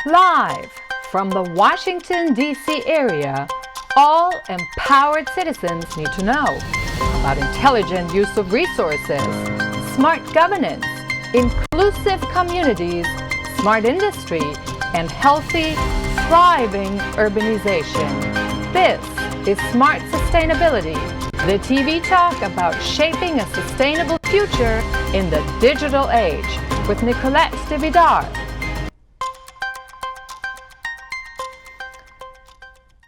Live from the Washington, D.C. area, all empowered citizens need to know about intelligent use of resources, smart governance, inclusive communities, smart industry, and healthy, thriving urbanization. This is Smart Sustainability, the TV talk about shaping a sustainable future in the digital age with Nicolette DeVidar.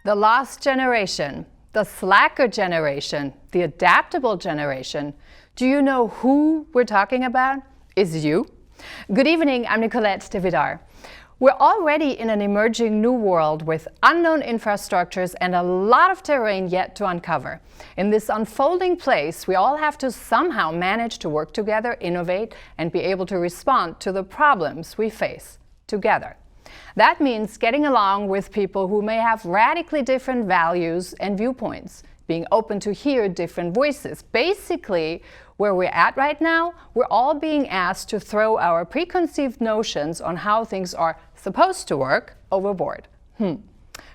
The lost generation, the slacker generation, the adaptable generation. Do you know who we're talking about? Is you. Good evening, I'm Nicolette DeVidar. We're already in an emerging new world with unknown infrastructures and a lot of terrain yet to uncover. In this unfolding place, we all have to somehow manage to work together, innovate, and be able to respond to the problems we face together. That means getting along with people who may have radically different values and viewpoints, being open to hear different voices. Basically, where we're at right now, we're all being asked to throw our preconceived notions on how things are supposed to work overboard.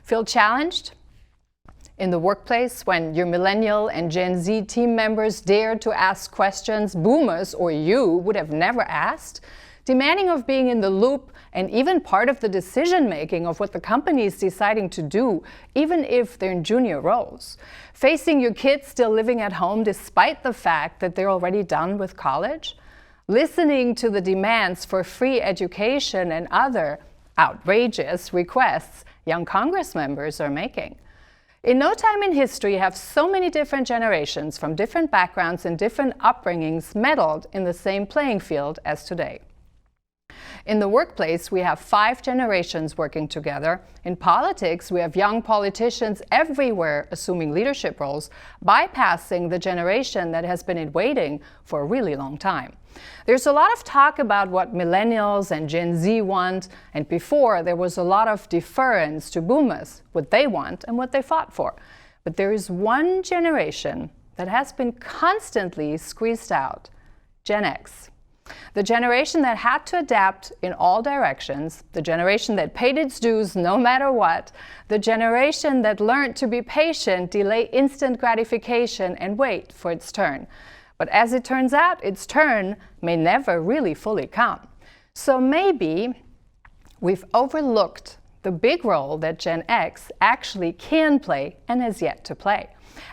Feel challenged? In the workplace, when your Millennial and Gen Z team members dare to ask questions boomers or you would have never asked? Demanding of being in the loop and even part of the decision-making of what the company is deciding to do, even if they're in junior roles. Facing your kids still living at home despite the fact that they're already done with college. Listening to the demands for free education and other outrageous requests young Congress members are making. In no time in history have so many different generations from different backgrounds and different upbringings meddled in the same playing field as today. In the workplace, we have 5 generations working together. In politics, we have young politicians everywhere assuming leadership roles, bypassing the generation that has been in waiting for a really long time. There's a lot of talk about what Millennials and Gen Z want, and before there was a lot of deference to boomers, what they want and what they fought for. But there is one generation that has been constantly squeezed out, Gen X. The generation that had to adapt in all directions, the generation that paid its dues no matter what, the generation that learned to be patient, delay instant gratification, and wait for its turn. But as it turns out, its turn may never really fully come. So maybe we've overlooked the big role that Gen X actually can play and has yet to play,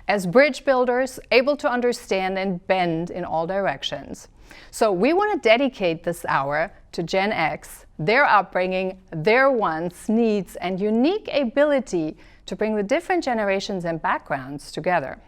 as bridge builders able to understand and bend in all directions. So we want to dedicate this hour to Gen X, their upbringing, their wants, needs, and unique ability to bring the different generations and backgrounds together.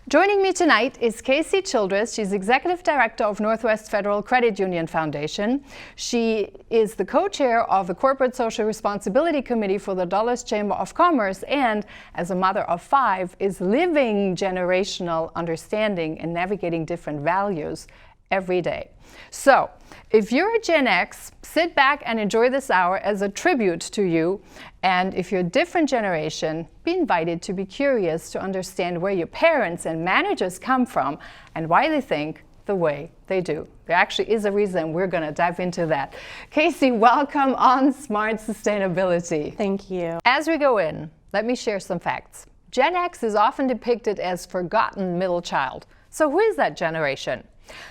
Joining me tonight is Casey Childress. She's Executive Director of Northwest Federal Credit Union Foundation. She is the co-chair of the Corporate Social Responsibility Committee for the Dulles Chamber of Commerce, and as a mother of 5, is living generational understanding and navigating different values every day. So, if you're a Gen X, sit back and enjoy this hour as a tribute to you. And if you're a different generation, be invited to be curious to understand where your parents and managers come from and why they think the way they do. There actually is a reason. We're going to dive into that. Casey, welcome on Smart Sustainability. Thank you. As we go in, let me share some facts. Gen X is often depicted as forgotten middle child. So who is that generation?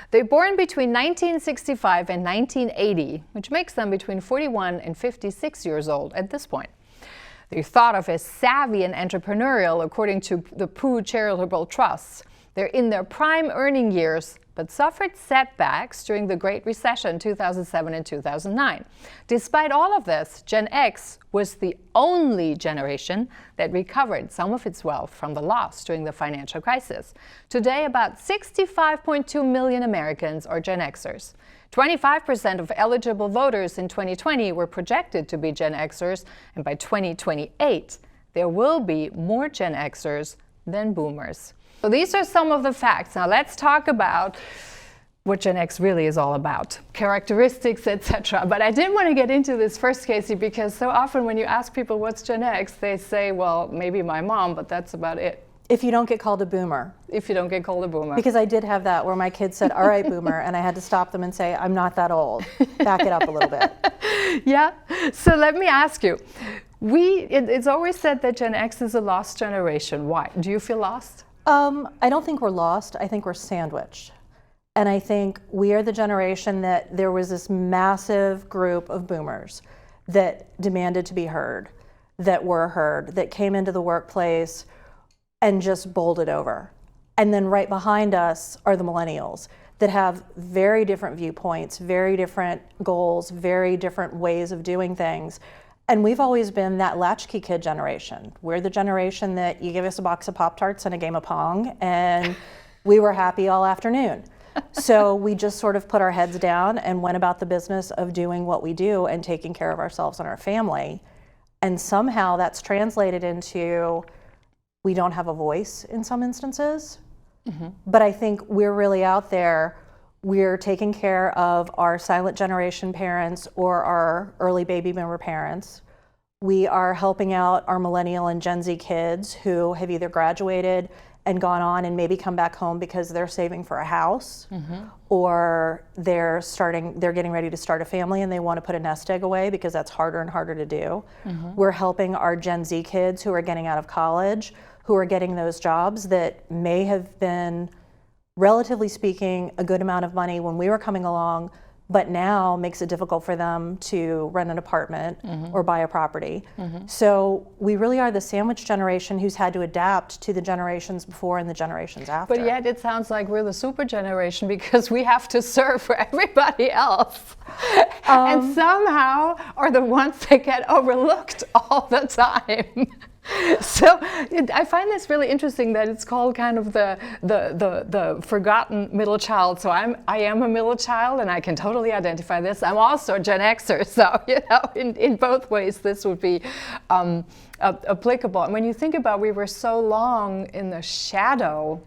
They're born between 1965 and 1980, which makes them between 41 and 56 years old at this point. They're thought of as savvy and entrepreneurial according to the Pew Charitable Trusts. They're in their prime earning years, but suffered setbacks during the Great Recession 2007 and 2009. Despite all of this, Gen X was the only generation that recovered some of its wealth from the loss during the financial crisis. Today, about 65.2 million Americans are Gen Xers. 25% of eligible voters in 2020 were projected to be Gen Xers, and by 2028, there will be more Gen Xers than boomers. So these are some of the facts. Now let's talk about what Gen X really is all about, characteristics, etc. But I did want to get into this first, Casey, because so often when you ask people what's Gen X, they say, well, maybe my mom, but that's about it. If you don't get called a boomer. If you don't get called a boomer. Because I did have that where my kids said, all right, boomer, and I had to stop them and say, I'm not that old. Back it up a little bit. Yeah. So let me ask you, it's always said that Gen X is a lost generation. Why? Do you feel lost? I don't think we're lost. I think we're sandwiched. And I think we are the generation that there was this massive group of boomers that demanded to be heard, that were heard, that came into the workplace and just bowled it over. And then right behind us are the millennials that have very different viewpoints, very different goals, very different ways of doing things. And we've always been that latchkey kid generation. We're the generation that you give us a box of Pop-Tarts and a game of Pong, and we were happy all afternoon. So we just sort of put our heads down and went about the business of doing what we do and taking care of ourselves and our family. And somehow that's translated into we don't have a voice in some instances. Mm-hmm. But I think we're really out there. We're taking care of our silent generation parents or our early baby boomer parents. We are helping out our millennial and Gen Z kids who have either graduated and gone on and maybe come back home because they're saving for a house, mm-hmm. or they're getting ready to start a family and they want to put a nest egg away because that's harder and harder to do. Mm-hmm. We're helping our Gen Z kids who are getting out of college, who are getting those jobs that may have been, relatively speaking, a good amount of money when we were coming along, but now makes it difficult for them to rent an apartment, mm-hmm. or buy a property. Mm-hmm. So we really are the sandwich generation who's had to adapt to the generations before and the generations after. But yet it sounds like we're the super generation because we have to serve for everybody else. And somehow are the ones that get overlooked all the time. So I find this really interesting that it's called kind of the forgotten middle child. So I am a middle child and I can totally identify this. I'm also a Gen Xer, so in both ways this would be applicable. And when you think about, we were so long in the shadow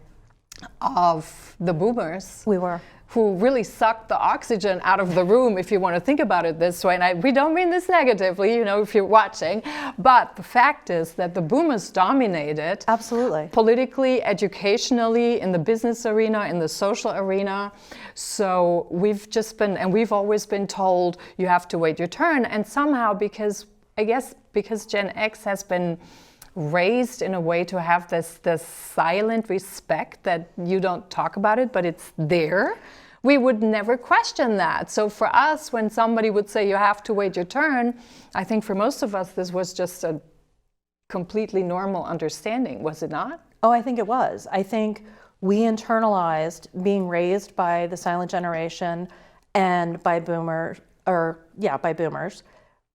of the boomers. We were. Who really sucked the oxygen out of the room, if you want to think about it this way. And we don't mean this negatively, if you're watching. But the fact is that the boomers dominated. Absolutely. Politically, educationally, in the business arena, in the social arena. So we've always been told you have to wait your turn. And somehow, because Gen X has been raised in a way to have this silent respect that you don't talk about it, but it's there. We would never question that. So for us, when somebody would say you have to wait your turn, I think for most of us this was just a completely normal understanding, was it not? Oh, I think it was. I think we internalized being raised by the silent generation and by boomers.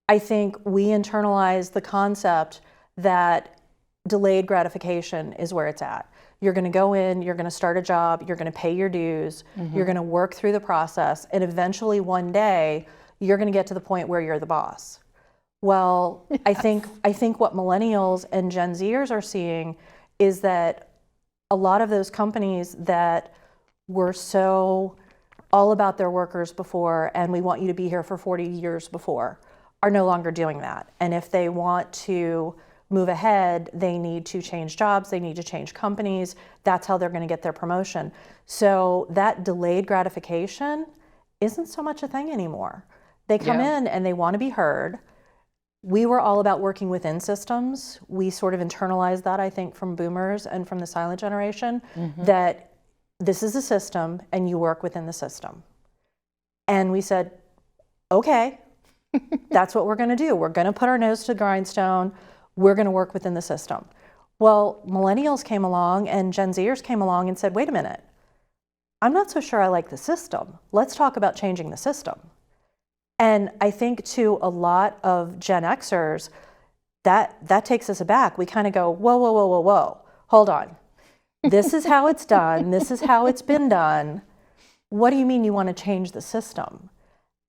I think we internalized the concept that delayed gratification is where it's at. You're going to go in, you're going to start a job, you're going to pay your dues, mm-hmm. you're going to work through the process, and eventually one day you're going to get to the point where you're the boss. Well, yes. I think what millennials and Gen Zers are seeing is that a lot of those companies that were so all about their workers before, and we want you to be here for 40 years before, are no longer doing that. And if they want to move ahead, they need to change jobs, they need to change companies. That's how they're going to get their promotion. So that delayed gratification isn't so much a thing anymore. They come in and they want to be heard. We were all about working within systems. We sort of internalized that, I think, from boomers and from the silent generation, mm-hmm. that this is a system and you work within the system. And we said, okay, that's what we're going to do. We're going to put our nose to the grindstone. We're going to work within the system. Well, millennials came along and Gen Zers came along and said, wait a minute, I'm not so sure I like the system. Let's talk about changing the system. And I think to a lot of Gen Xers, that takes us aback. We kind of go, whoa, hold on. This is how it's done. This is how it's been done. What do you mean you want to change the system?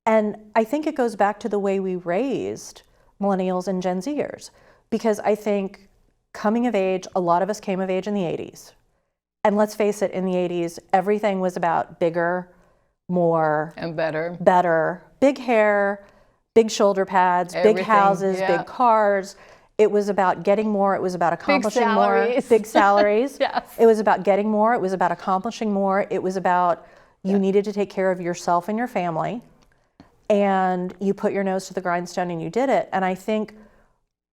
And I think it goes back to the way we raised millennials and Gen Zers. Because I think coming of age, a lot of us came of age in the 80s. And let's face it, in the 80s, everything was about bigger, more, and better. Big hair, big shoulder pads, big houses, big cars. It was about getting more. It was about accomplishing more. Big salaries. Yes. It was about getting more. It was about accomplishing more. It was about you needed to take care of yourself and your family. and you put your nose to the grindstone and you did it. And I think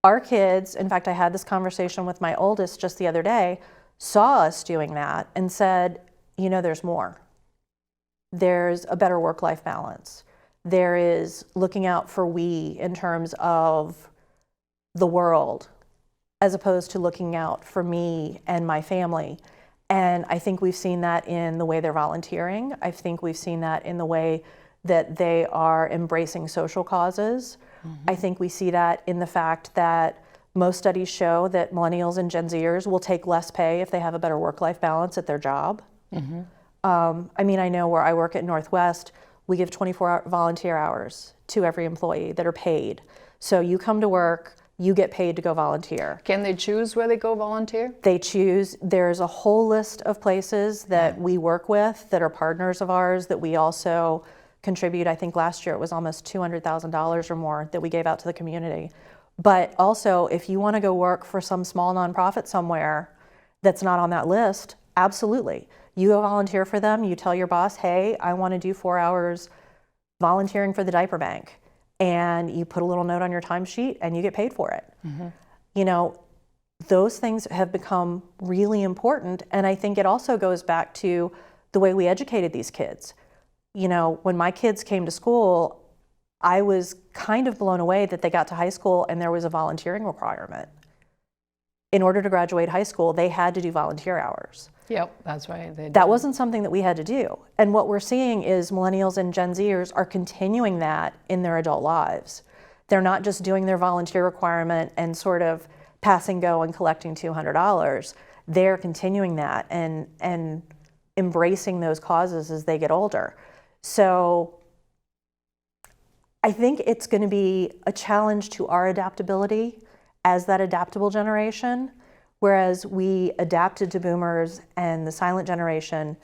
our kids, in fact, I had this conversation with my oldest just the other day, saw us doing that and said, you know, there's more. There's a better work-life balance. There is looking out for we in terms of the world, as opposed to looking out for me and my family. And I think we've seen that in the way they're volunteering. I think we've seen that in the way that they are embracing social causes. I think we see that in the fact that most studies show that millennials and Gen Zers will take less pay if they have a better work-life balance at their job. I mean, I know where I work at Northwest, we give 24 volunteer hours to every employee that are paid. So you come to work, you get paid to go volunteer. Can they choose where they go volunteer? They choose. There's a whole list of places that we work with that are partners of ours that we also contribute. I think last year it was almost $200,000 or more that we gave out to the community. But also, if you want to go work for some small nonprofit somewhere that's not on that list, absolutely. You go volunteer for them, you tell your boss, hey, I want to do 4 hours volunteering for the diaper bank. And you put a little note on your timesheet and you get paid for it. You know, those things have become really important. And I think it also goes back to the way we educated these kids. You know, when my kids came to school, I was kind of blown away that they got to high school and there was a volunteering requirement. In order to graduate high school, they had to do volunteer hours. Yep, that's right. That wasn't something that we had to do. And what we're seeing is millennials and Gen Zers are continuing that in their adult lives. They're not just doing their volunteer requirement and sort of passing go and collecting $200. They're continuing that and embracing those causes as they get older. So I think it's going to be a challenge to our adaptability as that adaptable generation. Whereas we adapted to boomers and the silent generation,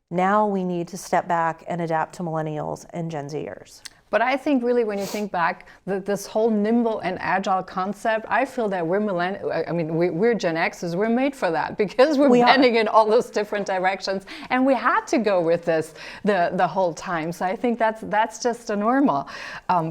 now we need to step back and adapt to millennials and Gen Zers. But I think really when you think back, this whole nimble and agile concept, I feel that we're we're Gen Xers, we're made for that because we're bending in all those different directions. And we had to go with this the whole time. So I think that's just a normal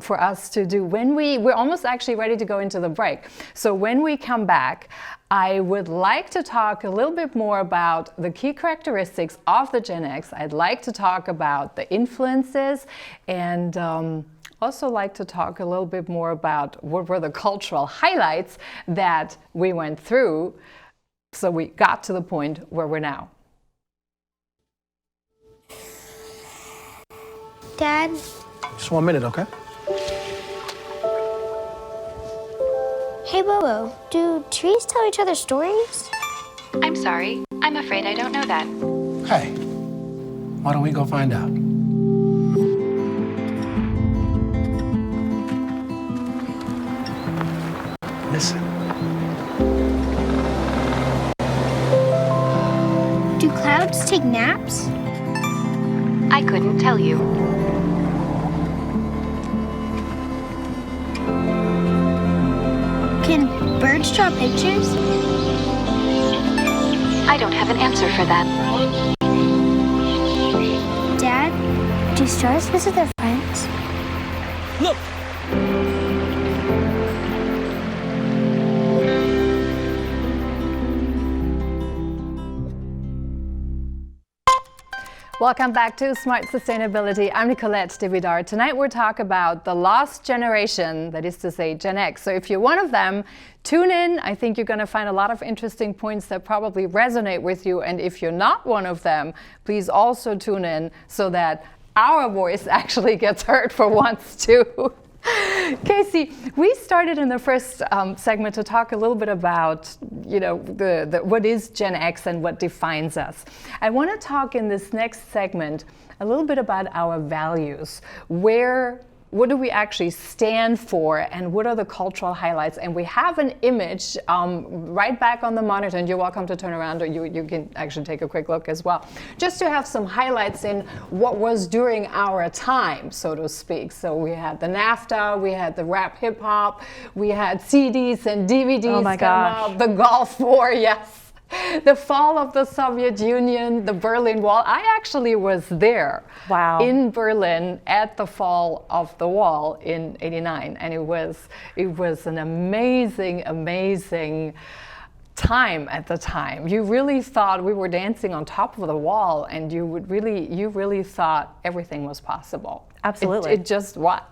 for us to do. We're almost actually ready to go into the break. So when we come back, I would like to talk a little bit more about the key characteristics of the Gen X. I'd like to talk about the influences and also like to talk a little bit more about what were the cultural highlights that we went through so we got to the point where we're now. Dad? Just 1 minute, okay? Hey, Bobo, do trees tell each other stories? I'm sorry. I'm afraid I don't know that. Hey, why don't we go find out? Listen. Do clouds take naps? I couldn't tell you. Can birds draw pictures? I don't have an answer for that. Dad, do stars visit their friends? Look! Welcome back to Smart Sustainability. I'm Nicolette, DeVidar. Tonight we're talking about the lost generation, that is to say Gen X. So if you're one of them, tune in. I think you're going to find a lot of interesting points that probably resonate with you. And if you're not one of them, please also tune in so that our voice actually gets heard for once too. Casey, we started in the first segment to talk a little bit about, you know, what is Gen X and what defines us. I want to talk in this next segment a little bit about our values. What do we actually stand for and what are the cultural highlights? And we have an image right back on the monitor, and you're welcome to turn around or you can actually take a quick look as well. Just to have some highlights in what was during our time, so to speak. So we had the NAFTA, we had the rap hip hop, we had CDs and DVDs oh my come gosh. out, the Gulf War, yes. The fall of the Soviet Union, the Berlin Wall. I actually was there. Wow. In Berlin at the fall of the wall in '89, and it was an amazing time at the time. You really thought we were dancing on top of the wall, and you really thought everything was possible. Absolutely. It just was.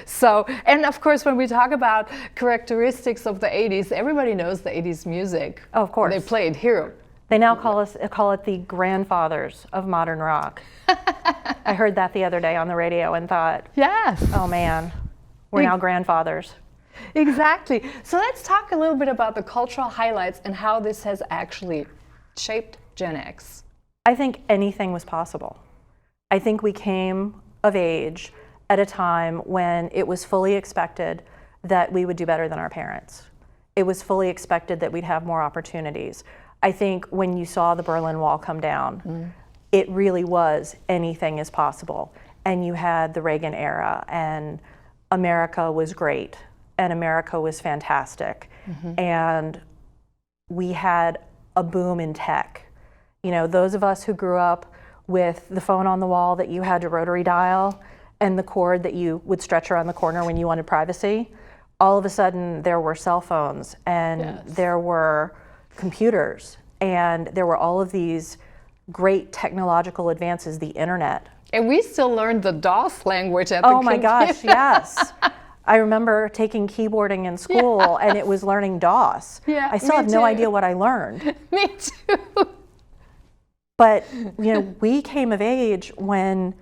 So, and of course, when we talk about characteristics of the 80s, everybody knows the 80s music. Oh, of course. They played here. They now call it the grandfathers of modern rock. I heard that the other day on the radio and thought, Yes. oh man, we're now grandfathers. Exactly. So let's talk a little bit about the cultural highlights and how this has actually shaped Gen X. I think anything was possible. I think we came of age at a time when it was fully expected that we would do better than our parents. It was fully expected that we'd have more opportunities. I think when you saw the Berlin Wall come down, it really was anything is possible. And you had the Reagan era, and America was great, and America was fantastic. And we had a boom in tech. You know, those of us who grew up with the phone on the wall that you had to rotary dial and the cord that you would stretch around the corner when you wanted privacy, all of a sudden there were cell phones, and there were computers, and there were all of these great technological advances, the internet. And we still learned the DOS language at the Oh my gosh, yes. I remember taking keyboarding in school, and it was learning DOS. Yeah, I still me have no too. idea what I learned. Me too. But you know, we came of age when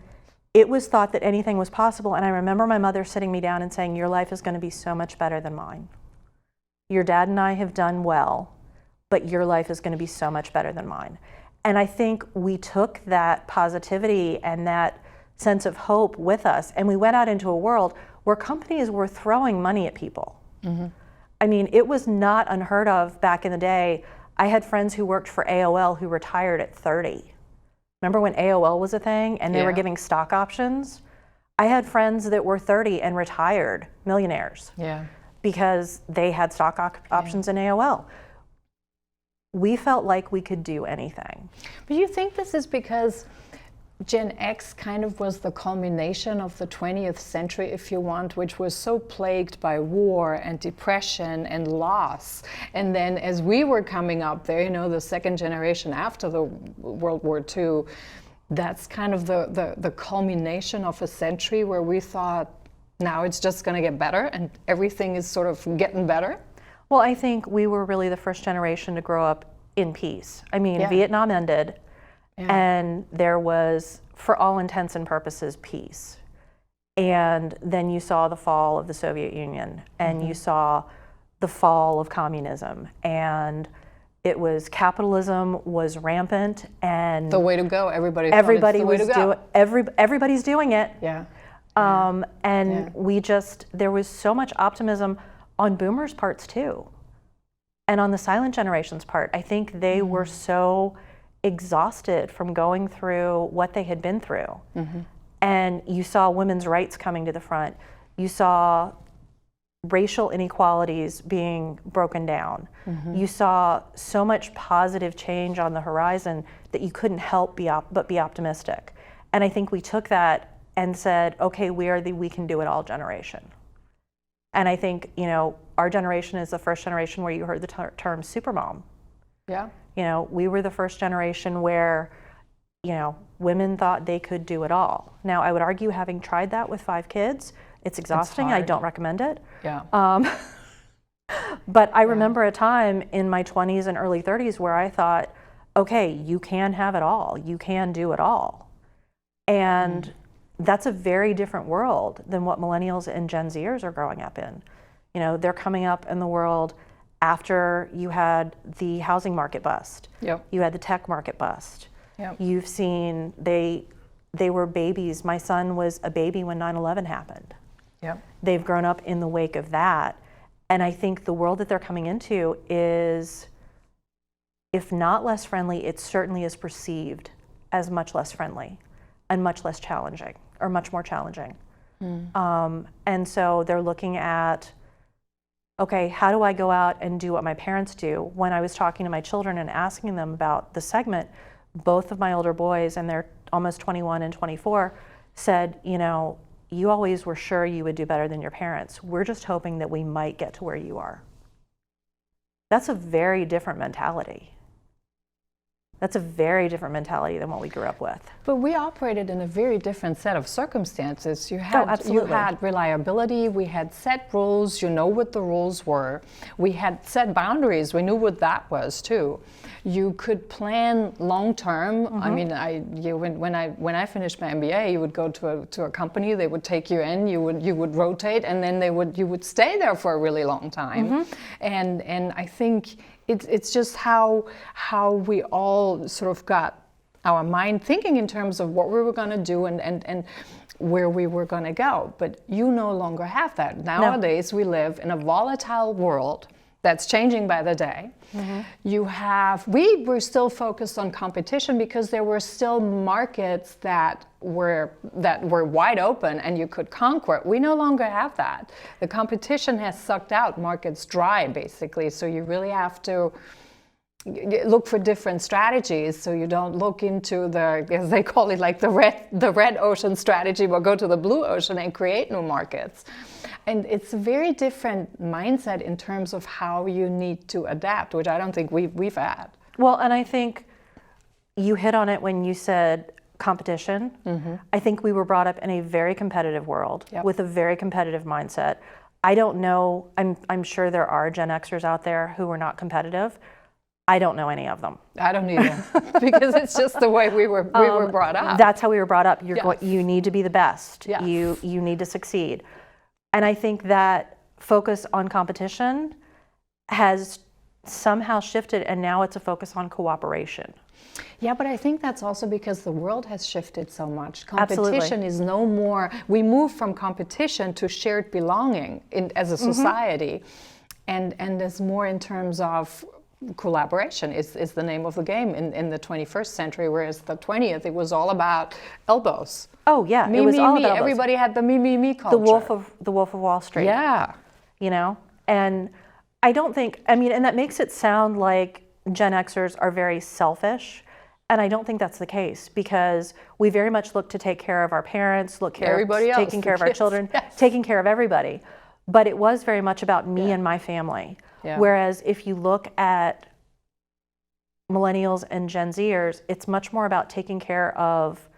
it was thought that anything was possible. And I remember my mother sitting me down and saying, your life is going to be so much better than mine. Your dad and I have done well, but your life is going to be so much better than mine. And I think we took that positivity and that sense of hope with us, and we went out into a world where companies were throwing money at people. I mean, it was not unheard of back in the day. I had friends who worked for AOL who retired at 30. Remember when AOL was a thing and they were giving stock options? I had friends that were 30 and retired, millionaires, because they had stock options in AOL. We felt like we could do anything. But you think this is because Gen X kind of was the culmination of the 20th century, if you want, which was so plagued by war and depression and loss. And then as we were coming up there, you know, the second generation after the World War II, that's kind of the culmination of a century where we thought, now it's just going to get better and everything is sort of getting better. Well, I think we were really the first generation to grow up in peace. I mean, Vietnam ended. And there was, for all intents and purposes, peace. And then you saw the fall of the Soviet Union, and you saw the fall of communism, and it was capitalism was rampant, and the way to go. Everybody everybody's doing it. We just, there was so much optimism on boomers' parts too, and on the silent generation's part. I think they were so exhausted from going through what they had been through. And you saw women's rights coming to the front. You saw racial inequalities being broken down. You saw so much positive change on the horizon that you couldn't help but be optimistic. And I think we took that and said, okay, we are the we can do it all generation. And I think, you know, our generation is the first generation where you heard the term Supermom. You know, we were the first generation where, you know, women thought they could do it all. Now, I would argue, having tried that with 5 kids, it's exhausting. I don't recommend it. But I remember a time in my 20s and early 30s where I thought, okay, you can have it all. You can do it all. And that's a very different world than what millennials and Gen Zers are growing up in. You know, they're coming up in the world after you had the housing market bust. You had the tech market bust. You've seen, they were babies. My son was a baby when 9/11 happened. They've grown up in the wake of that. And I think the world that they're coming into is, if not less friendly, it certainly is perceived as much less friendly and much less challenging, or much more challenging. And so they're looking at okay, how do I go out and do what my parents do? When I was talking to my children and asking them about the segment, both of my older boys, and they're almost 21 and 24, said, you know, you always were sure you would do better than your parents. We're just hoping that we might get to where you are. That's a very different mentality. That's a very different mentality than what we grew up with. But we operated in a very different set of circumstances. You had reliability, we had set rules, you know what the rules were. We had set boundaries, we knew what that was too. You could plan long term. I mean, when I finished my MBA, you would go to a company, they would take you in, you would rotate, and then you would stay there for a really long time. And I think it's just how we all sort of got our mind thinking in terms of what we were going to do and where we were going to go. But you no longer have that. Nowadays, we live in a volatile world that's changing by the day. We were still focused on competition because there were still markets that were wide open and you could conquer. We no longer have that. The competition has sucked out markets dry, basically. So you really have to look for different strategies, so you don't look into the, as they call it, like the red ocean strategy, but go to the blue ocean and create new markets. And it's a very different mindset in terms of how you need to adapt, which I don't think we've had. Well, and I think you hit on it when you said competition. I think we were brought up in a very competitive world with a very competitive mindset. I don't know, I'm sure there are Gen Xers out there who are not competitive. I don't know any of them. I don't either, because it's just the way we were brought up. That's how we were brought up. You need to be the best. Yes. You need to succeed. And I think that focus on competition has somehow shifted, and now it's a focus on cooperation. Yeah, but I think that's also because the world has shifted so much. Absolutely. Competition is no more, we move from competition to shared belonging as a society, and there's more in terms of collaboration is the name of the game in the 21st century, whereas the 20th, it was all about elbows. Oh yeah, Me, it was me, all me. about Everybody had the me culture. the Wolf of Wall Street. Yeah. You know, and I don't think, I mean, and that makes it sound like Gen Xers are very selfish, and I don't think that's the case, because we very much look to take care of our parents, taking care of our children, taking care of everybody. But it was very much about me and my family. Yeah. Whereas if you look at Millennials and Gen Zers, it's much more about taking care of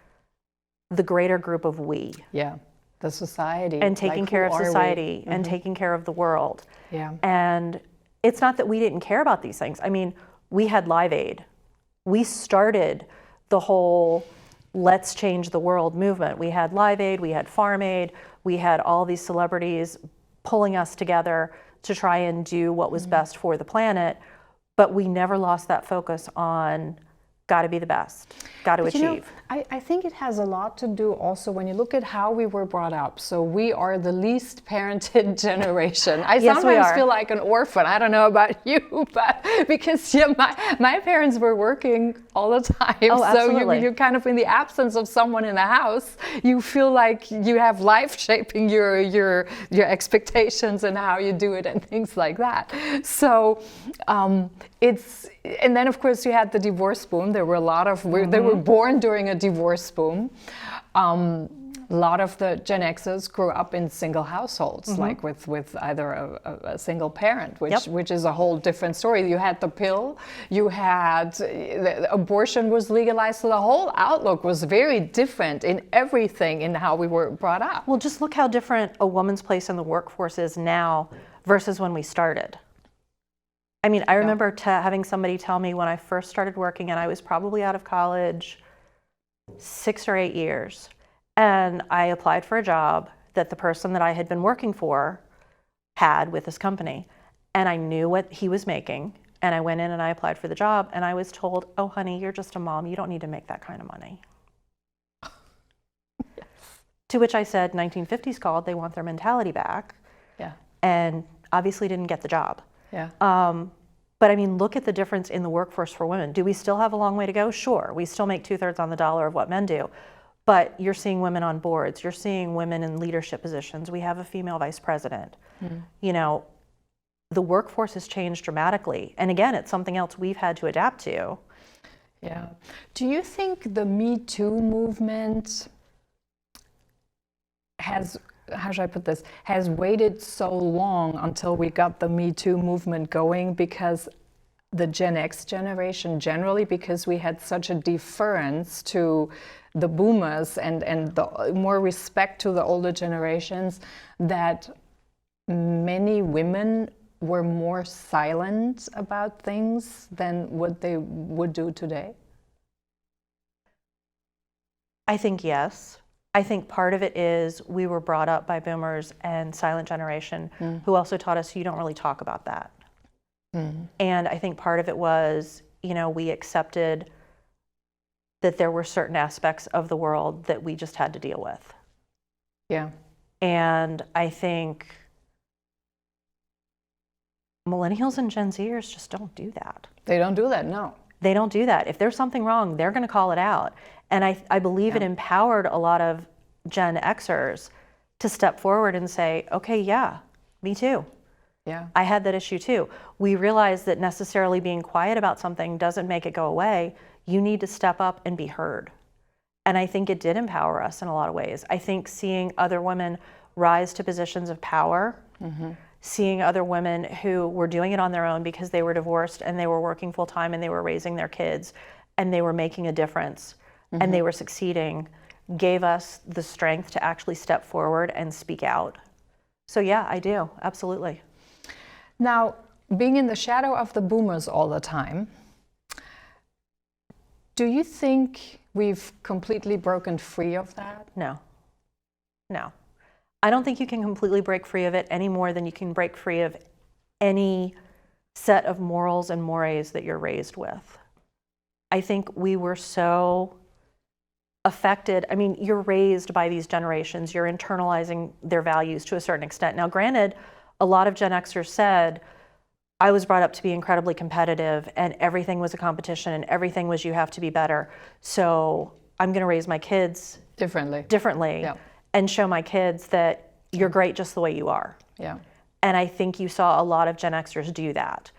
the greater group of we. Yeah, the society. And taking care of society and taking care of the world. Yeah. And it's not that we didn't care about these things. I mean, we had Live Aid. We started the whole let's change the world movement. We had Live Aid, we had Farm Aid, we had all these celebrities pulling us together to try and do what was best for the planet, but we never lost that focus on got to be the best, got to achieve. You know, I think it has a lot to do also when you look at how we were brought up. So we are the least parented generation. I sometimes feel like an orphan. I don't know about you, but because my parents were working all the time. Oh, absolutely. So you're kind of in the absence of someone in the house. You feel like you have life shaping your expectations and how you do it and things like that. So and then of course you had the divorce boom. There were a lot of, they were born during a divorce boom. A lot of the Gen Xers grew up in single households, like with either a single parent, which is a whole different story. You had the pill, you had, abortion was legalized, so the whole outlook was very different in everything in how we were brought up. Well, just look how different a woman's place in the workforce is now versus when we started. I mean, I remember having somebody tell me when I first started working, and I was probably out of college 6 or 8 years, and I applied for a job that the person that I had been working for had with this company, and I knew what he was making, and I went in and I applied for the job, and I was told, oh honey, you're just a mom, you don't need to make that kind of money. To which I said, 1950s called, they want their mentality back, and obviously didn't get the job. But I mean, look at the difference in the workforce for women. Do we still have a long way to go? Sure. We still make 2/3 on the dollar of what men do. But you're seeing women on boards. You're seeing women in leadership positions. We have a female vice president. You know, the workforce has changed dramatically. And again, it's something else we've had to adapt to. Yeah. Do you think the Me Too movement has, how should I put this, has waited so long until we got the Me Too movement going because the Gen X generation generally, because we had such a deference to the boomers and the more respect to the older generations, that many women were more silent about things than what they would do today? I think yes. I think part of it is we were brought up by boomers and silent generation who also taught us you don't really talk about that. And I think part of it was, you know, we accepted that there were certain aspects of the world that we just had to deal with. Yeah. And I think Millennials and Gen Zers just don't do that. They don't do that, no. They don't do that. If there's something wrong, they're going to call it out. And I believe it empowered a lot of Gen Xers to step forward and say, okay, yeah, me too. Yeah. I had that issue too. We realized that necessarily being quiet about something doesn't make it go away. You need to step up and be heard. And I think it did empower us in a lot of ways. I think seeing other women rise to positions of power, seeing other women who were doing it on their own because they were divorced and they were working full time and they were raising their kids and they were making a difference and they were succeeding, gave us the strength to actually step forward and speak out. So yeah, I do, absolutely. Now, being in the shadow of the boomers all the time, do you think we've completely broken free of that? No. I don't think you can completely break free of it any more than you can break free of any set of morals and mores that you're raised with. I think we were so affected. I mean, you're raised by these generations. You're internalizing their values to a certain extent. Now, granted, a lot of Gen Xers said, I was brought up to be incredibly competitive and everything was a competition and everything was you have to be better. So I'm going to raise my kids differently Yeah. and show my kids that you're great just the way you are. Yeah. And I think you saw a lot of Gen Xers do that,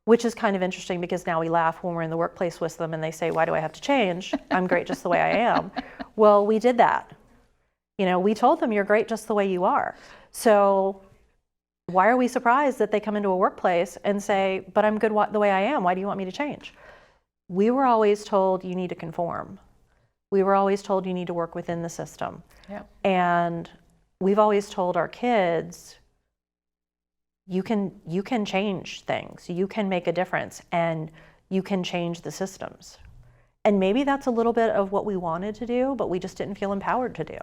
which is kind of interesting because now we laugh when we're in the workplace with them and they say, why do I have to change? I'm great just the way I am. Well, we did that. You know, we told them you're great just the way you are. So why are we surprised that they come into a workplace and say, but I'm good the way I am. Why do you want me to change? We were always told you need to conform. We were always told you need to work within the system. Yeah. And we've always told our kids, you can change things. You can make a difference and you can change the systems. And maybe that's a little bit of what we wanted to do, but we just didn't feel empowered to do.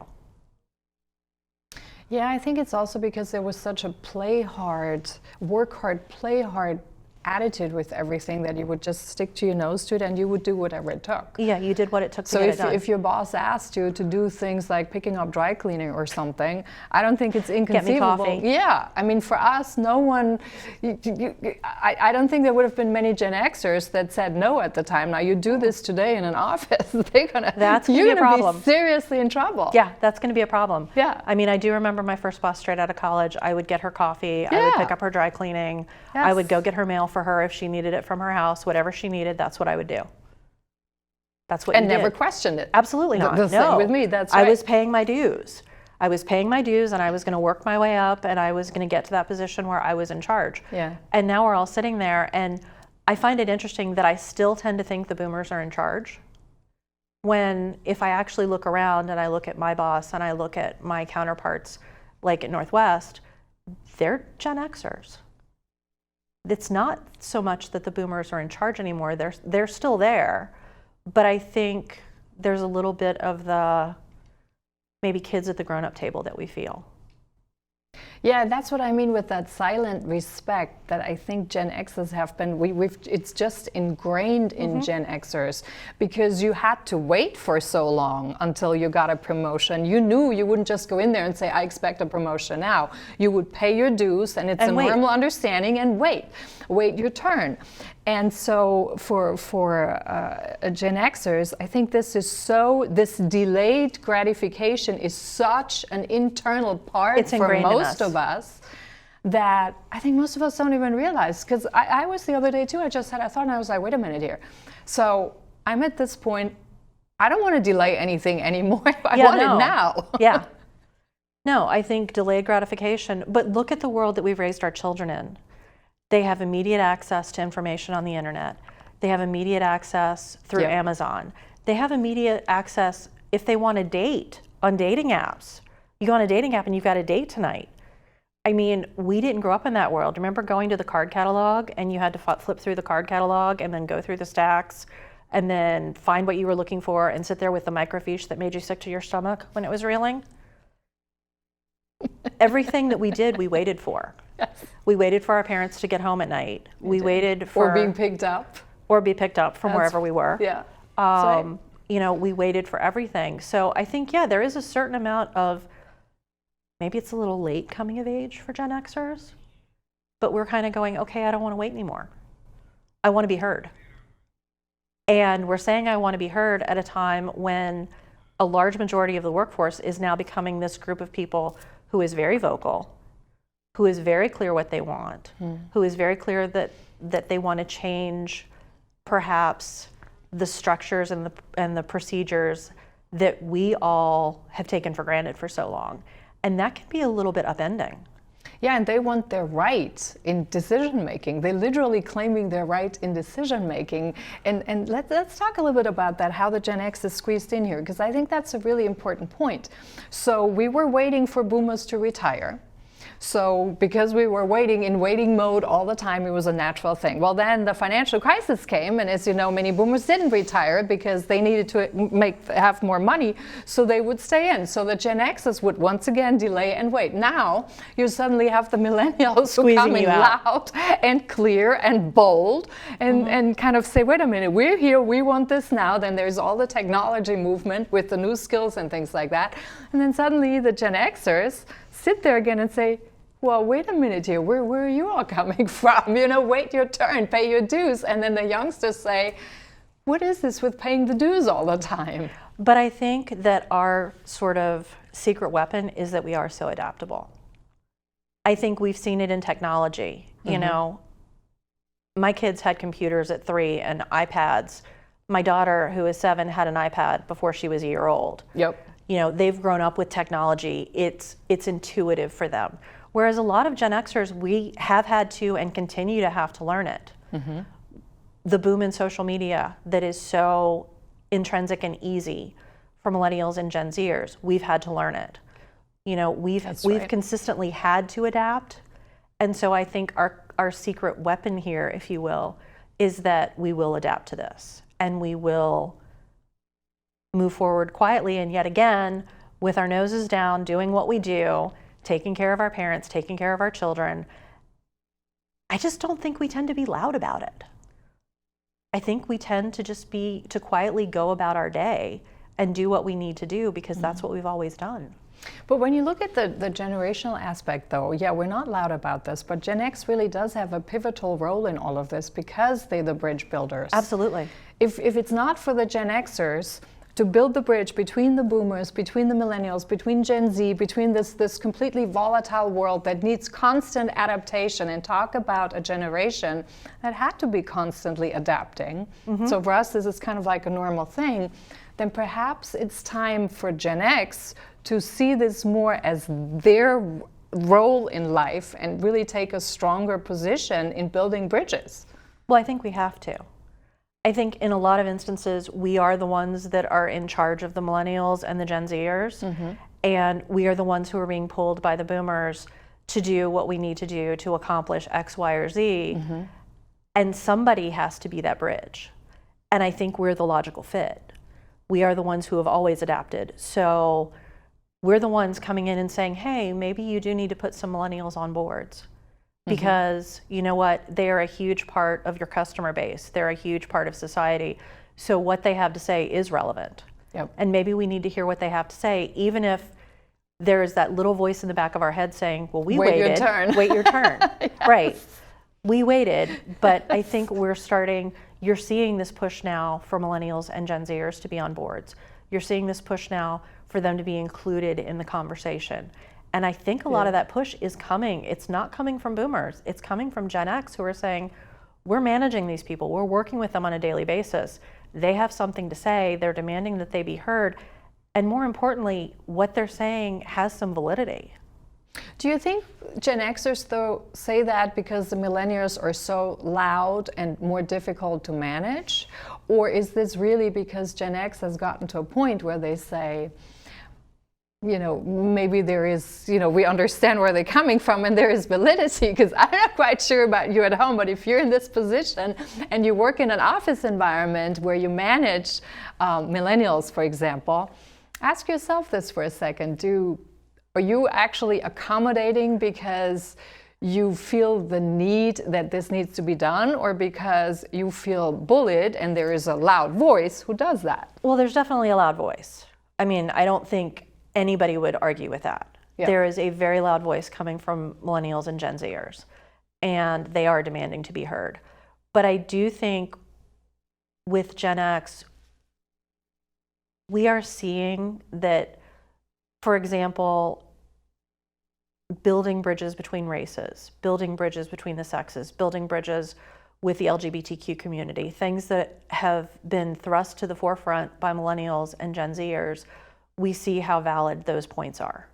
Yeah, I think it's also because there was such a play hard, work hard, play hard attitude with everything that you would just stick to your nose to it and you would do whatever it took. Yeah, you did what it took to So get it done. if your boss asked you to do things like picking up dry cleaning or something, I don't think it's inconceivable. Get me coffee. Yeah, I mean, for us, no one, I don't think there would have been many Gen Xers that said no at the time. Now you do this today in an office, you're gonna be seriously in trouble. Yeah, that's gonna be a problem. Yeah. I mean, I do remember my first boss straight out of college. I would get her coffee, I would pick up her dry cleaning, I would go get her mail for her if she needed it from her house, whatever she needed, that's what I would do. That's what and you never did. questioned it. Absolutely not. The same with me, that's right. I was paying my dues. I was paying my dues and I was gonna work my way up and I was gonna get to that position where I was in charge. Yeah. And now we're all sitting there and I find it interesting that I still tend to think the boomers are in charge. When if I actually look around and I look at my boss and I look at my counterparts, like at Northwest, they're Gen Xers. It's not so much that the boomers are in charge anymore. They're still there, but I think there's a little bit of the maybe kids at the grown-up table that we feel. Yeah, that's what I mean with that silent respect that I think Gen Xers have been, it's just ingrained in Gen Xers because you had to wait for so long until you got a promotion. You knew you wouldn't just go in there and say, I expect a promotion now. You would pay your dues and it's a normal understanding and wait your turn. And so for Gen Xers, I think this delayed gratification is such an internal part for most of us that I think most of us don't even realize. Because I was the other day too, I just had a thought and I was like, wait a minute here. So I'm at this point, I don't want to delay anything anymore. I want it now. Yeah. No, I think delayed gratification, but look at the world that we've raised our children in. They have immediate access to information on the internet. They have immediate access through Amazon. They have immediate access if they want to date on dating apps. You go on a dating app and you've got a date tonight. I mean, we didn't grow up in that world. Remember going to the card catalog and you had to flip through the card catalog and then go through the stacks and then find what you were looking for and sit there with the microfiche that made you sick to your stomach when it was reeling? Everything that we did, we waited for. Yes. We waited for our parents to get home at night. We waited for... Or being picked up. Or be picked up from wherever we were. Yeah. You know, we waited for everything. So I think, yeah, there is a certain amount of, maybe it's a little late coming of age for Gen Xers, but we're kind of going, okay, I don't want to wait anymore. I want to be heard. And we're saying I want to be heard at a time when a large majority of the workforce is now becoming this group of people who is very vocal, who is very clear what they want, who is very clear that they want to change perhaps the structures and the procedures that we all have taken for granted for so long. And that can be a little bit upending. Yeah, and they want their right in decision making. They're literally claiming their right in decision making. And let's talk a little bit about that, how the Gen X is squeezed in here, because I think that's a really important point. So we were waiting for boomers to retire. So because we were in waiting mode all the time, it was a natural thing. Well, then the financial crisis came, and as you know, many boomers didn't retire because they needed to have more money, so they would stay in. So the Gen Xers would once again delay and wait. Now you suddenly have the millennials who come in loud and clear and bold and kind of say, wait a minute, we're here, we want this now. Then there's all the technology movement with the new skills and things like that. And then suddenly the Gen Xers sit there again and say, well, wait a minute here, where are you all coming from? You know, wait your turn, pay your dues. And then the youngsters say, what is this with paying the dues all the time? But I think that our sort of secret weapon is that we are so adaptable. I think we've seen it in technology. You know, my kids had computers at 3 and iPads. My daughter, who is 7, had an iPad before she was a year old. Yep. You know, they've grown up with technology. It's intuitive for them. Whereas a lot of Gen Xers, we have had to and continue to have to learn it. The boom in social media that is so intrinsic and easy for millennials and Gen Zers, we've had to learn it. You know, we've consistently had to adapt. And so I think our secret weapon here, if you will, is that we will adapt to this and we will move forward quietly and yet again with our noses down, doing what we do, taking care of our parents, taking care of our children. I just don't think we tend to be loud about it. I think we tend to just to quietly go about our day and do what we need to do because that's what we've always done. But when you look at the generational aspect, though, yeah, we're not loud about this, but Gen X really does have a pivotal role in all of this because they're the bridge builders. Absolutely. If it's not for the Gen Xers to build the bridge between the boomers, between the millennials, between Gen Z, between this completely volatile world that needs constant adaptation, and talk about a generation that had to be constantly adapting. So for us, this is kind of like a normal thing. Then perhaps it's time for Gen X to see this more as their role in life and really take a stronger position in building bridges. Well, I think we have to. I think in a lot of instances, we are the ones that are in charge of the millennials and the Gen Zers, and we are the ones who are being pulled by the boomers to do what we need to do to accomplish X, Y, or Z, and somebody has to be that bridge. And I think we're the logical fit. We are the ones who have always adapted. So we're the ones coming in and saying, hey, maybe you do need to put some millennials on boards. Because you know what, they are a huge part of your customer base. They're a huge part of society. So what they have to say is relevant. And maybe we need to hear what they have to say, even if there is that little voice in the back of our head saying, well, we waited. Wait your turn. Wait your turn. Right. We waited, but I think you're seeing this push now for millennials and Gen Zers to be on boards. You're seeing this push now for them to be included in the conversation. And I think a lot of that push is coming. It's not coming from boomers. It's coming from Gen X who are saying, we're managing these people. We're working with them on a daily basis. They have something to say. They're demanding that they be heard. And more importantly, what they're saying has some validity. Do you think Gen Xers, though, say that because the millennials are so loud and more difficult to manage? Or is this really because Gen X has gotten to a point where they say, you know, maybe there is, you know, we understand where they're coming from and there is validity? Because I'm not quite sure about you at home, but if you're in this position and you work in an office environment where you manage millennials, for example, ask yourself this for a second. Are you actually accommodating because you feel the need that this needs to be done, or because you feel bullied and there is a loud voice who does that? Well, there's definitely a loud voice. I mean, I don't think anybody would argue with that. Yeah. There is a very loud voice coming from millennials and Gen Zers, and they are demanding to be heard. But I do think with Gen X, we are seeing that, for example, building bridges between races, building bridges between the sexes, building bridges with the LGBTQ community, things that have been thrust to the forefront by millennials and Gen Zers, we see how valid those points are.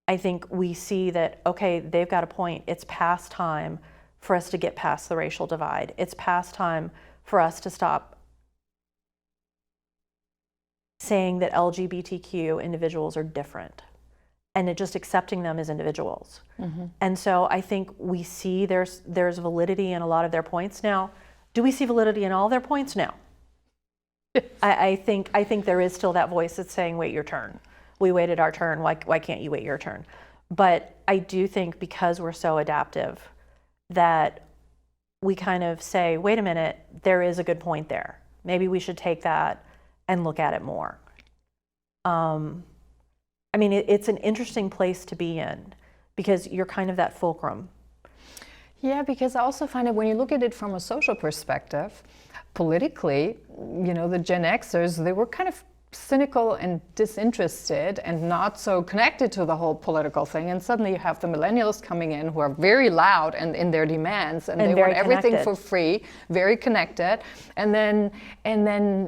I think we see that, okay, they've got a point. It's past time for us to get past the racial divide. It's past time for us to stop saying that LGBTQ individuals are different and just accepting them as individuals. Mm-hmm. And so I think we see there's validity in a lot of their points. Now, do we see validity in all their points? No. I think there is still that voice that's saying, wait your turn. We waited our turn, why can't you wait your turn? But I do think because we're so adaptive that we kind of say, wait a minute, there is a good point there. Maybe we should take that and look at it more. I mean, it's an interesting place to be in because you're kind of that fulcrum. Yeah, because I also find that when you look at it from a social perspective, politically, you know, the Gen Xers, they were kind of cynical and disinterested and not so connected to the whole political thing. And suddenly you have the millennials coming in who are very loud and in their demands, and they want everything for free, very connected. And then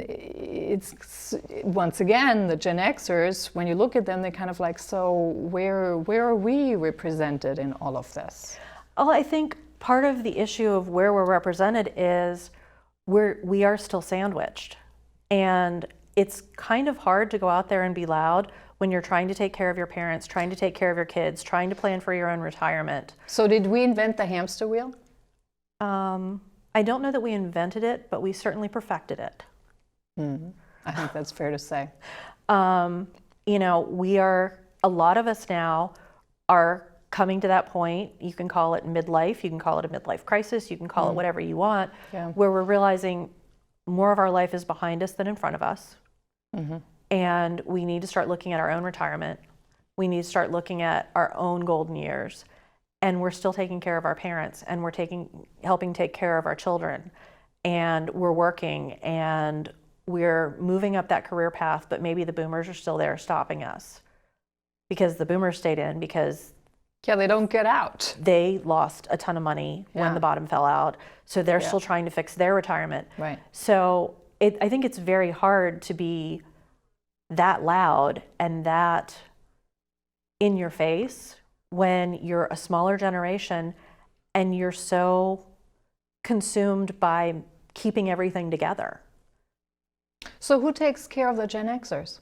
it's once again the Gen Xers, when you look at them, they're kind of like, so where are we represented in all of this? Well, I think part of the issue of where we're represented is we are still sandwiched. And it's kind of hard to go out there and be loud when you're trying to take care of your parents, trying to take care of your kids, trying to plan for your own retirement. So did we invent the hamster wheel? I don't know that we invented it, but we certainly perfected it. Mm-hmm. I think that's fair to say. You know, a lot of us now are coming to that point. You can call it midlife, you can call it a midlife crisis, you can call it whatever you want, where we're realizing more of our life is behind us than in front of us. Mm-hmm. And we need to start looking at our own retirement. We need to start looking at our own golden years. And we're still taking care of our parents, and we're helping take care of our children. And we're working, and we're moving up that career path, but maybe the boomers are still there stopping us. Because the boomers stayed in because they don't get out. They lost a ton of money when the bottom fell out. So they're still trying to fix their retirement. Right. So I think it's very hard to be that loud and that in your face when you're a smaller generation and you're so consumed by keeping everything together. So who takes care of the Gen Xers?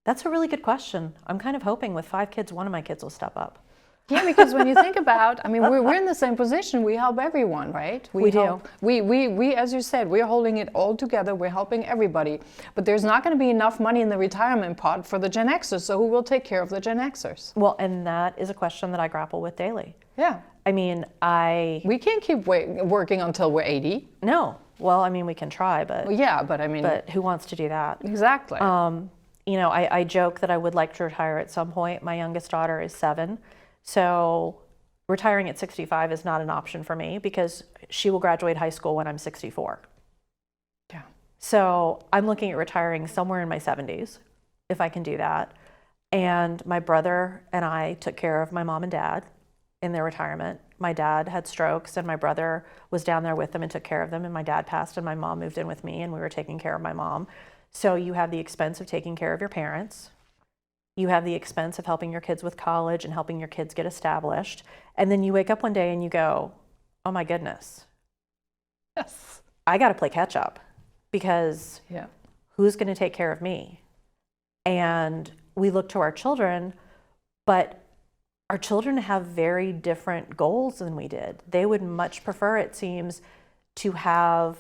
That's a really good question. I'm kind of hoping with 5 kids, one of my kids will step up. Yeah, because when you think about, I mean, we're in the same position. We help everyone, right? We do. We, as you said, we're holding it all together. We're helping everybody. But there's not going to be enough money in the retirement pot for the Gen Xers. So who will take care of the Gen Xers? Well, and that is a question that I grapple with daily. Yeah. I mean, we can't keep working until we're 80. No. Well, I mean, we can try, but... Well, yeah, but I mean... But who wants to do that? Exactly. You know, I joke that I would like to retire at some point. My youngest daughter is 7. So retiring at 65 is not an option for me because she will graduate high school when I'm 64. Yeah. So I'm looking at retiring somewhere in my 70s, if I can do that. And my brother and I took care of my mom and dad in their retirement. My dad had strokes and my brother was down there with them and took care of them, and my dad passed and my mom moved in with me and we were taking care of my mom. So you have the expense of taking care of your parents. You have the expense of helping your kids with college and helping your kids get established. And then you wake up one day and you go, oh my goodness. Yes. I got to play catch up because Yeah. who's going to take care of me? And we look to our children, but our children have very different goals than we did. They would much prefer, it seems, to have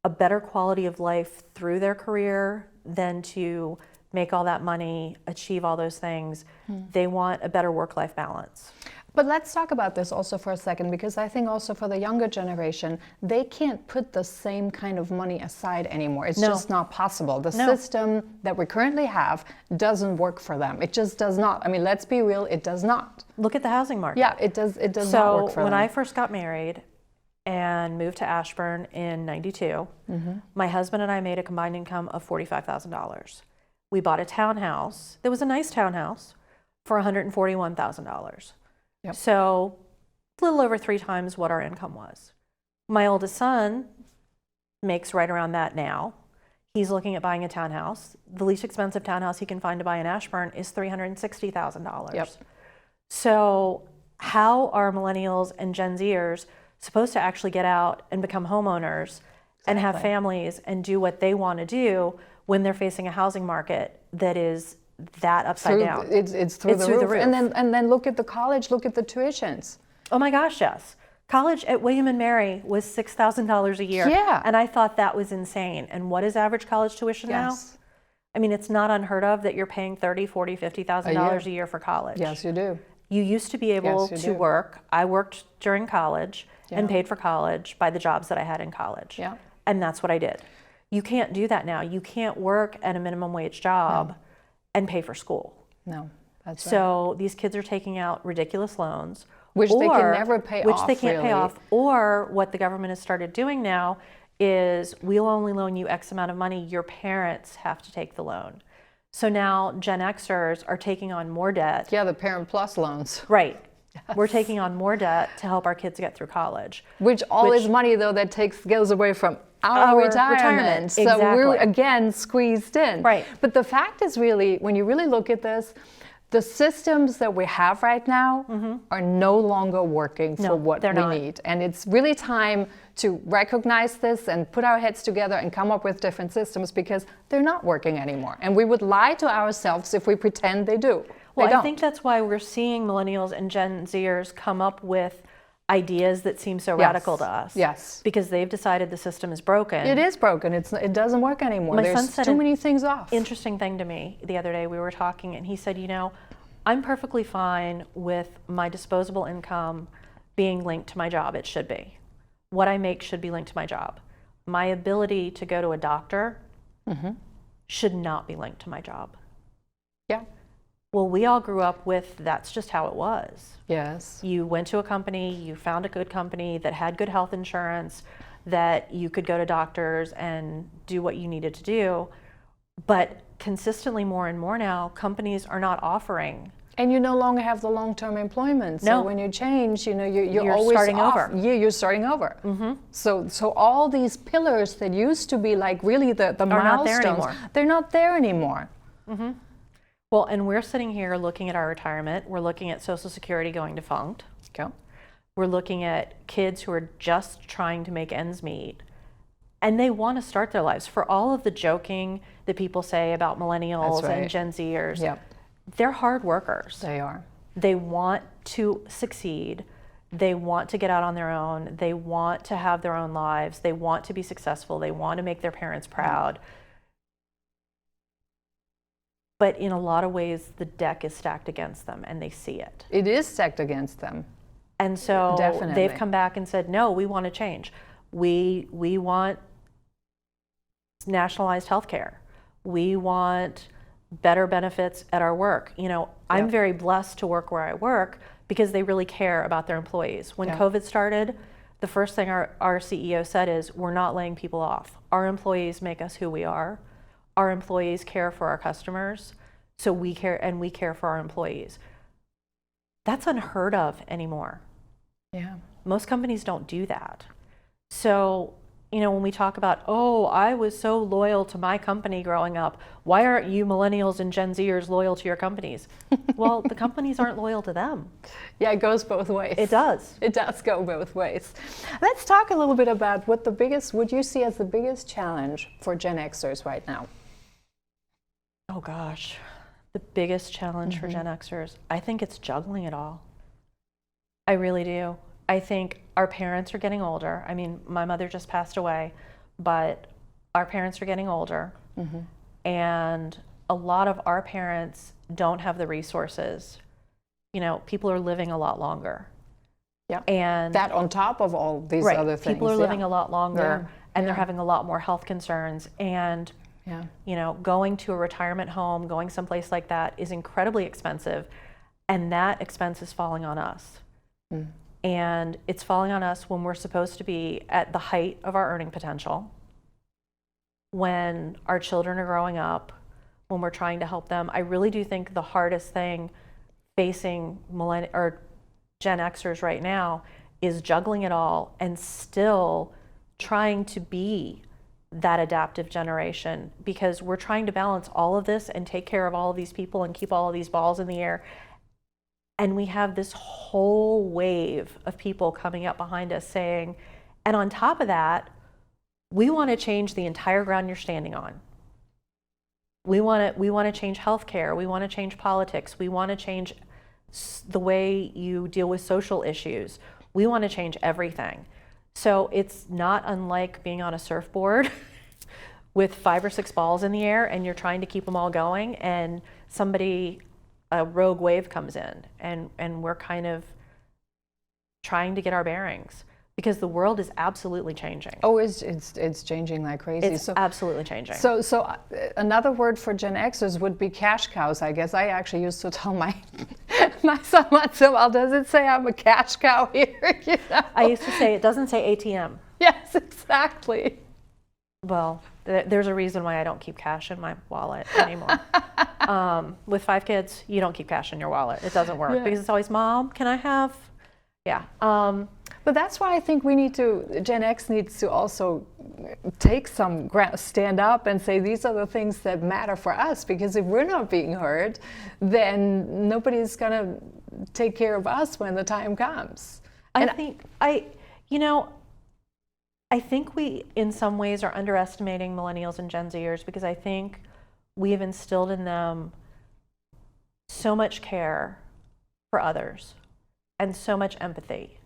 a better quality of life through their career than to make all that money, achieve all those things. They want a better work-life balance. But let's talk about this also for a second, because I think also for the younger generation, they can't put the same kind of money aside anymore. It's just not possible. The system that we currently have doesn't work for them. It just does not. I mean, let's be real, it does not. Look at the housing market. Yeah, it does not work for So when them. I first got married and moved to Ashburn in '92, my husband and I made a combined income of $45,000. We bought a townhouse. There was a nice townhouse for $141,000. Yep. So a little over 3 times what our income was. My oldest son makes right around that now. He's looking at buying a townhouse. The least expensive townhouse he can find to buy in Ashburn is $360,000. Yep. So how are millennials and Gen Zers supposed to actually get out and become homeowners and have families and do what they want to do when they're facing a housing market that is that upside down? It's through the roof. And then look at the college, look at the tuitions. Oh my gosh, yes. College at William and Mary was $6,000 a year. Yeah. And I thought that was insane. And what is average college tuition now? I mean, it's not unheard of that you're paying $30,000, $40,000, $50,000 a year for college. Yes, you do. You used to be able to work. I worked during college and paid for college by the jobs that I had in college. Yeah. And that's what I did. You can't do that now. You can't work at a minimum wage job and pay for school. No, that's right. So these kids are taking out ridiculous loans. Which they can never pay off, Which they can't pay really. off. Or what the government has started doing now is we'll only loan you X amount of money. Your parents have to take the loan. So now Gen Xers are taking on more debt. Yeah, the Parent Plus loans. Right. We're taking on more debt to help our kids get through college. Which is money, though, that goes away from our retirement. So we're, again, squeezed in. Right. But the fact is really, when you really look at this, the systems that we have right now are no longer working for what we need. And it's really time to recognize this and put our heads together and come up with different systems, because they're not working anymore. And we would lie to ourselves if we pretend they do. Well, I think that's why we're seeing millennials and Gen Zers come up with ideas that seem so radical to us. Yes. Because they've decided the system is broken. It is broken. It doesn't work anymore. My son There's said too many things off. Interesting thing to me the other day, we were talking and he said, you know, I'm perfectly fine with my disposable income being linked to my job. It should be. What I make should be linked to my job. My ability to go to a doctor should not be linked to my job. Yeah. Well, we all grew up with that's just how it was. Yes. You went to a company, you found a good company that had good health insurance, that you could go to doctors and do what you needed to do. But consistently more and more now, companies are not offering. And you no longer have the long-term employment. So when you change, you know, you're always starting off. over. Yeah, you're starting over. So all these pillars that used to be like really the milestones, they're not there anymore. Well, and we're sitting here looking at our retirement. We're looking at Social Security going defunct. Okay. We're looking at kids who are just trying to make ends meet. And they want to start their lives. For all of the joking that people say about millennials and Gen Zers, they're hard workers. They are. They want to succeed. They want to get out on their own. They want to have their own lives. They want to be successful. They want to make their parents proud. But in a lot of ways, the deck is stacked against them, and they see it. It is stacked against them. And so they've come back and said, no, we want to change. We want nationalized health care. We want better benefits at our work. You know, I'm very blessed to work where I work because they really care about their employees. When COVID started, the first thing our CEO said is, we're not laying people off. Our employees make us who we are. Our employees care for our customers. so we care for our employees. That's unheard of anymore. Yeah. Most companies don't do that. So, when we talk about, oh, I was so loyal to my company growing up, why aren't you millennials and Gen Zers loyal to your companies? Well, the companies aren't loyal to them. Yeah, it goes both ways. It does. It does go both ways. Let's talk a little bit about what you see as the biggest challenge for Gen Xers right now. Oh gosh, the biggest challenge for Gen Xers, I think it's juggling it all. I really do. I think our parents are getting older. I mean, my mother just passed away, but our parents are getting older. And a lot of our parents don't have the resources. People are living a lot longer. Yeah. And that on top of all these other things. People are living a lot longer, and they're Yeah. having a lot more health concerns. And going to a retirement home, going someplace like that is incredibly expensive, and that expense is falling on us. And it's falling on us when we're supposed to be at the height of our earning potential, when our children are growing up, when we're trying to help them. I really do think the hardest thing facing Gen Xers right now is juggling it all and still trying to be that adaptive generation, because we're trying to balance all of this and take care of all of these people and keep all of these balls in the air. And we have this whole wave of people coming up behind us saying, and on top of that, we want to change the entire ground you're standing on. We want to change healthcare. We want to change politics. We want to change the way you deal with social issues. We want to change everything. So it's not unlike being on a surfboard with 5 or 6 balls in the air, and you're trying to keep them all going, and a rogue wave comes in, and we're kind of trying to get our bearings, because the world is absolutely changing. Oh, it's changing like crazy. It's absolutely changing. So another word for Gen Xers would be cash cows, I guess. I actually used to tell my son once in a while, does it say I'm a cash cow here? I used to say, it doesn't say ATM. Yes, exactly. Well, there's a reason why I don't keep cash in my wallet anymore. With 5 kids, you don't keep cash in your wallet. It doesn't work, because it's always, Mom, can I have? Yeah. But that's why I think Gen X needs to also take some stand up and say, these are the things that matter for us, because if we're not being heard, then nobody's going to take care of us when the time comes. I think we, in some ways, are underestimating millennials and Gen Zers, because I think we have instilled in them so much care for others and so much empathy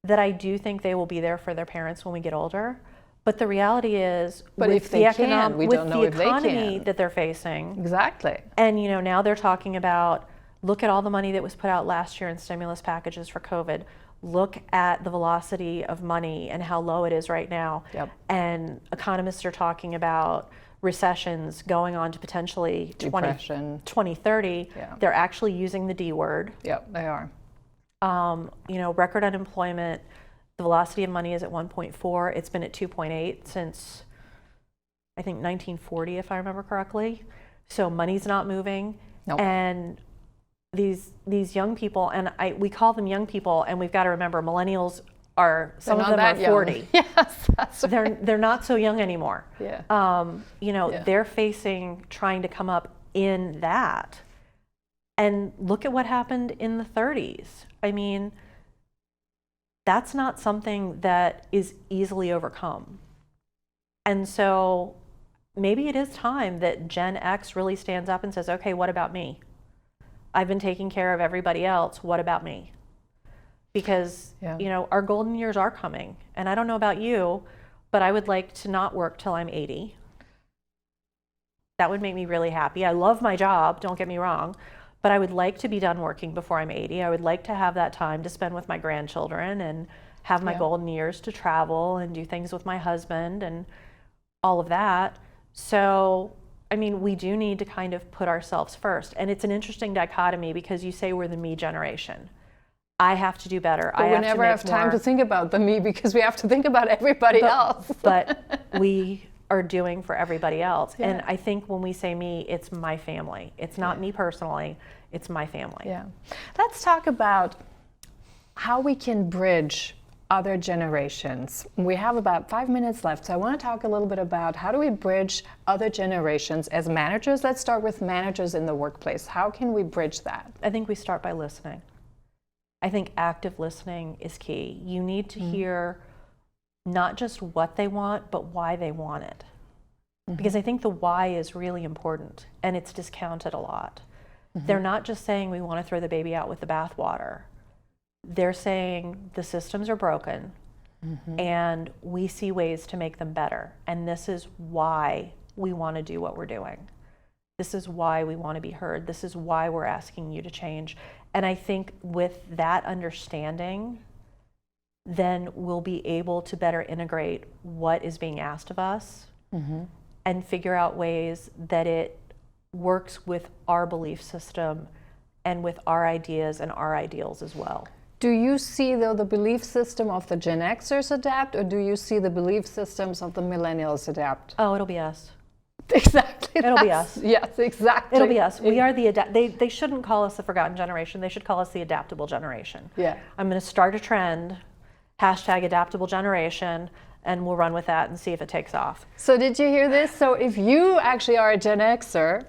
that I do think they will be there for their parents when we get older. But the reality is, with the economy that they're facing. Exactly. And now they're talking about, look at all the money that was put out last year in stimulus packages for COVID. Look at the velocity of money and how low it is right now. Yep. And economists are talking about recessions going on to potentially 2030. Yeah. They're actually using the D word. Yep, they are. Record unemployment, the velocity of money is at 1.4. It's been at 2.8 since, I think, 1940, if I remember correctly. So money's not moving. Nope. And these young people, and we call them young people, and we've got to remember, millennials some of them are 40. Yes, that's right. They're not so young anymore. Yeah. They're trying to come up in that. And look at what happened in the 30s. I mean, that's not something that is easily overcome. And so maybe it is time that Gen X really stands up and says, okay, what about me? I've been taking care of everybody else. What about me? Because, our golden years are coming. And I don't know about you, but I would like to not work till I'm 80. That would make me really happy. I love my job, don't get me wrong, but I would like to be done working before I'm 80. I would like to have that time to spend with my grandchildren and have my golden years to travel and do things with my husband and all of that. So, I mean, we do need to kind of put ourselves first. And it's an interesting dichotomy, because you say we're the me generation. I have to do better. But we never have time to think about the me, because we have to think about everybody else. But we are doing for everybody else. Yeah. And I think when we say me, it's my family. It's not me personally, it's my family. Yeah. Let's talk about how we can bridge other generations. We have about 5 minutes left, so I want to talk a little bit about how do we bridge other generations as managers. Let's start with managers in the workplace. How can we bridge that? I think we start by listening. I think active listening is key. You need to hear not just what they want, but why they want it. Because I think the why is really important, and it's discounted a lot. They're not just saying we want to throw the baby out with the bathwater. They're saying the systems are broken and we see ways to make them better. And this is why we want to do what we're doing. This is why we want to be heard. This is why we're asking you to change. And I think with that understanding, then we'll be able to better integrate what is being asked of us and figure out ways that it works with our belief system and with our ideas and our ideals as well. Do you see, though, the belief system of the Gen Xers adapt, or do you see the belief systems of the Millennials adapt? Oh, it'll be us. Exactly. It'll be us. Yes, exactly. It'll be us. We are the they shouldn't call us the forgotten generation. They should call us the adaptable generation. Yeah. I'm going to start a trend, #adaptable generation, and we'll run with that and see if it takes off. So did you hear this? So if you actually are a Gen Xer,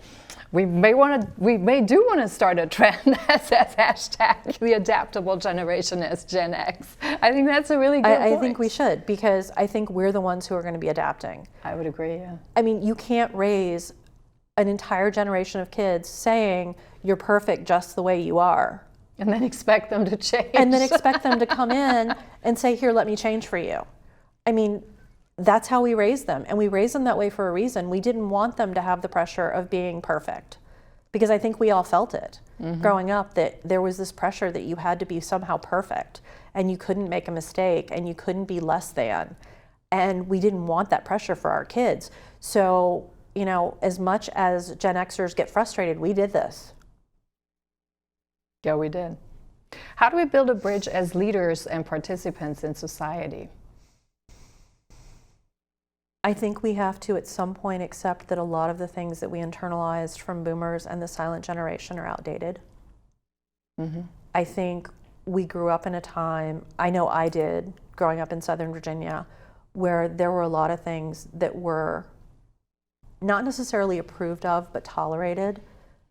we may do want to start a trend that says #the adaptable generation as Gen X. I think that's a really good point. I think we should, because I think we're the ones who are going to be adapting. I would agree, yeah. I mean, you can't raise an entire generation of kids saying you're perfect just the way you are. And then expect them to change. And then expect them to come in and say, here, let me change for you. I mean, that's how we raised them. And we raised them that way for a reason. We didn't want them to have the pressure of being perfect, because I think we all felt it growing up, that there was this pressure that you had to be somehow perfect and you couldn't make a mistake and you couldn't be less than. And we didn't want that pressure for our kids. So, you know, as much as Gen Xers get frustrated, we did this. Yeah, we did. How do we build a bridge as leaders and participants in society? I think we have to at some point accept that a lot of the things that we internalized from boomers and the silent generation are outdated. I think we grew up in a time, I know I did, growing up in Southern Virginia, where there were a lot of things that were not necessarily approved of, but tolerated,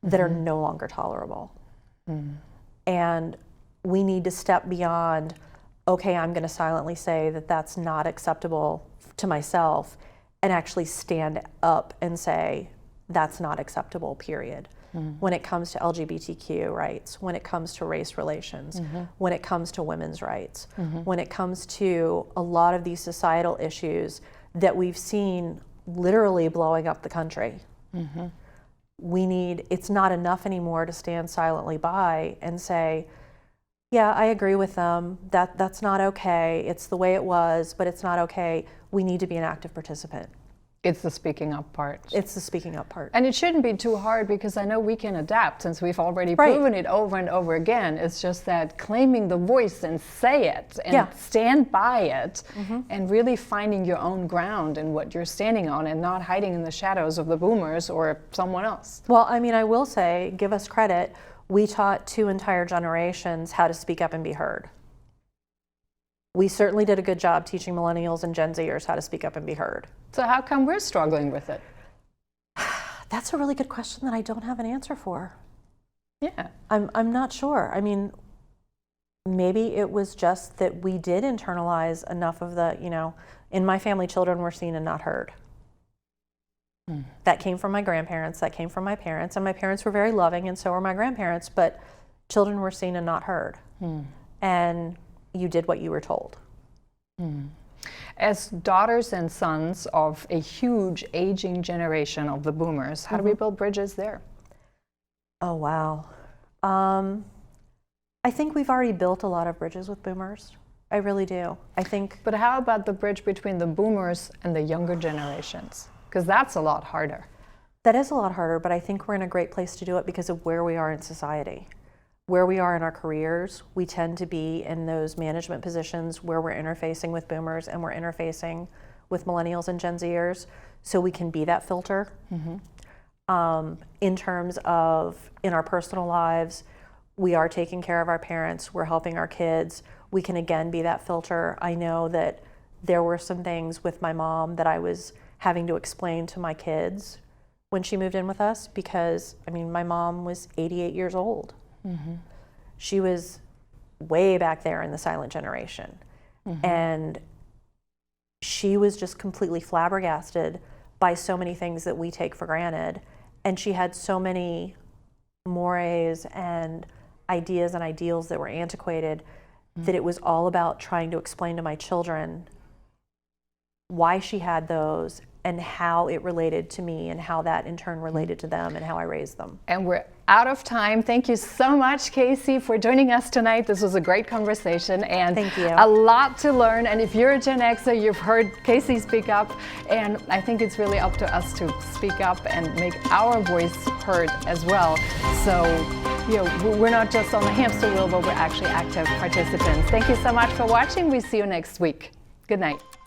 that are no longer tolerable. And we need to step beyond, okay, I'm going to silently say that that's not acceptable to myself, and actually stand up and say that's not acceptable, period. When it comes to LGBTQ rights, when it comes to race relations, when it comes to women's rights, when it comes to a lot of these societal issues that we've seen literally blowing up the country. It's not enough anymore to stand silently by and say, yeah, I agree with them, that's not okay, it's the way it was, but it's not okay. We need to be an active participant. It's the speaking up part. It's the speaking up part. And it shouldn't be too hard, because I know we can adapt, since we've already proven it over and over again. It's just that claiming the voice and say it and stand by it and really finding your own ground in what you're standing on and not hiding in the shadows of the boomers or someone else. Well, I mean, I will say, give us credit, we taught 2 entire generations how to speak up and be heard. We certainly did a good job teaching Millennials and Gen Zers how to speak up and be heard. So how come we're struggling with it? That's a really good question that I don't have an answer for. Yeah. I'm not sure. I mean, maybe it was just that we did internalize enough of the, you know, in my family, children were seen and not heard. That came from my grandparents, that came from my parents, and my parents were very loving, and so were my grandparents, but children were seen and not heard. And you did what you were told. As daughters and sons of a huge aging generation of the boomers, how do we build bridges there? Oh, wow. I think we've already built a lot of bridges with boomers. I really do. I think. But how about the bridge between the boomers and the younger generations? Because that's a lot harder. That is a lot harder, but I think we're in a great place to do it because of where we are in society. Where we are in our careers, we tend to be in those management positions where we're interfacing with boomers and we're interfacing with Millennials and Gen Zers so we can be that filter. In terms of in our personal lives, we are taking care of our parents, we're helping our kids, we can again be that filter. I know that there were some things with my mom that I was having to explain to my kids when she moved in with us, because I mean, my mom was 88 years old. She was way back there in the silent generation. And she was just completely flabbergasted by so many things that we take for granted. And she had so many mores and ideas and ideals that were antiquated that it was all about trying to explain to my children why she had those and how it related to me and how that in turn related to them and how I raised them. And we're out of time. Thank you so much, Casey, for joining us tonight. This was a great conversation and Thank you. A lot to learn. And if you're a Gen Xer, you've heard Casey speak up, and I think it's really up to us to speak up and make our voice heard as well. So, you know, we're not just on the hamster wheel, but we're actually active participants. Thank you so much for watching. We see you next week. Good night.